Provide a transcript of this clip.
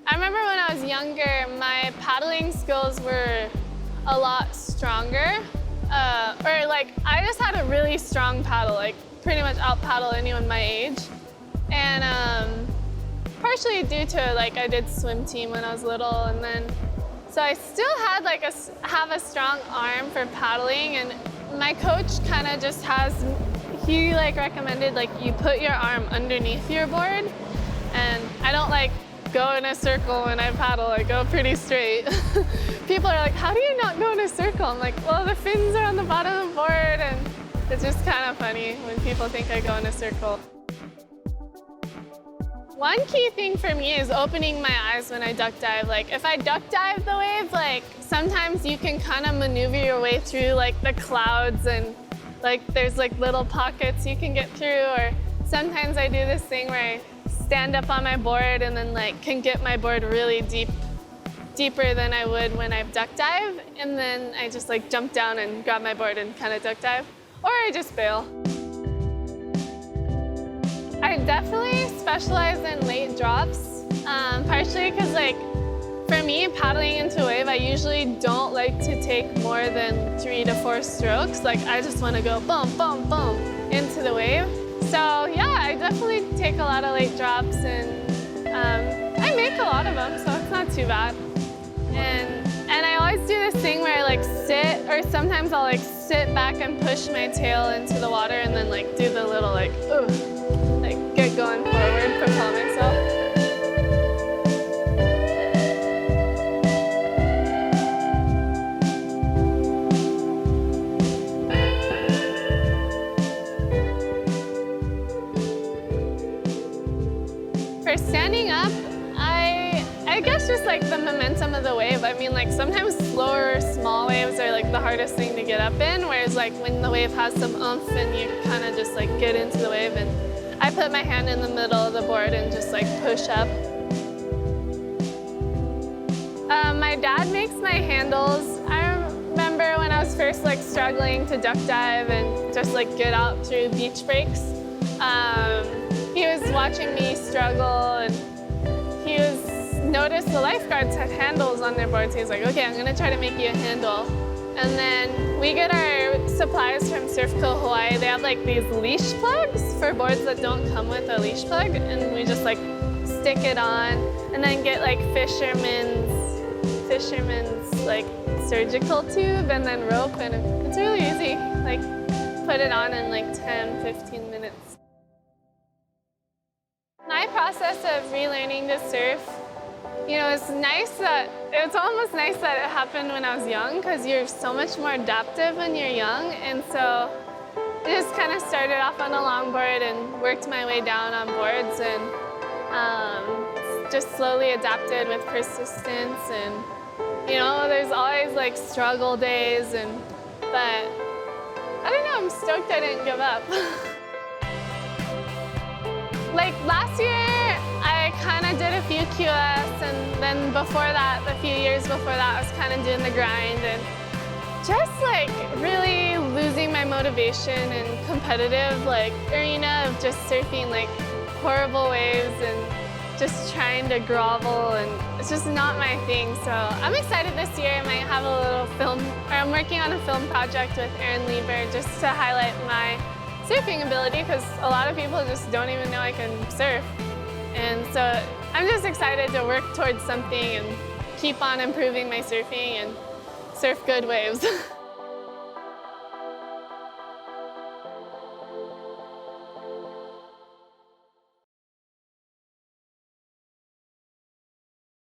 I remember when I was younger, my paddling skills were a lot stronger. I just had a really strong paddle, like pretty much out paddle anyone my age. And partially due to I did swim team when I was little, and then so I still had have a strong arm for paddling, and my coach kind of just he recommended you put your arm underneath your board, and I don't go in a circle when I paddle. I go pretty straight. People are like, how do you not go in a circle? I'm like, well, the fins are on the bottom of the board, and it's just kind of funny when people think I go in a circle. One key thing for me is opening my eyes when I duck dive. If I duck dive the wave, sometimes you can kind of maneuver your way through the clouds, and there's little pockets you can get through, or sometimes I do this thing where I stand up on my board and then can get my board really deeper than I would when I duck dive, and then I just jump down and grab my board and kind of duck dive, or I just bail. I definitely specialize in late drops, partially because for me, paddling into a wave, I usually don't like to take more than 3 to 4 strokes. I just want to go boom, boom, boom into the wave. So yeah, I definitely take a lot of late drops, and I make a lot of them, so it's not too bad. And I always do this thing where I sit, or sometimes I'll sit back and push my tail into the water, and then do the little get going forward, propel myself. For standing up, I guess just the momentum of the wave. I mean, sometimes slower, small waves are the hardest thing to get up in, whereas when the wave has some oomph and you kind of just get into the wave, and I put my hand in the middle of the board and just push up. My dad makes my handles. I remember when I was first struggling to duck dive and just get out through beach breaks. He was watching me struggle, and he noticed the lifeguards had handles on their boards. He was like, okay, I'm gonna try to make you a handle. And then we get our supplies from Surf Kauai. They have these leash plugs for boards that don't come with a leash plug, and we just stick it on, and then get fisherman's surgical tube, and then rope, and it's really easy. Put it on in 10, 15 minutes. My process of relearning to surf, it's almost nice that it happened when I was young, because you're so much more adaptive when you're young. And so I just kind of started off on a longboard and worked my way down on boards, and just slowly adapted with persistence. And there's always struggle days, but I don't know, I'm stoked I didn't give up. Last year, I kind of did a few QS, and then before that, a few years before that, I was kind of doing the grind, and just really losing my motivation in competitive arena of just surfing horrible waves and just trying to grovel, and it's just not my thing. So I'm excited this year. I might have a little film, or I'm working on a film project with Aaron Lieber just to highlight my surfing ability, because a lot of people just don't even know I can surf. And so I'm just excited to work towards something and keep on improving my surfing and surf good waves.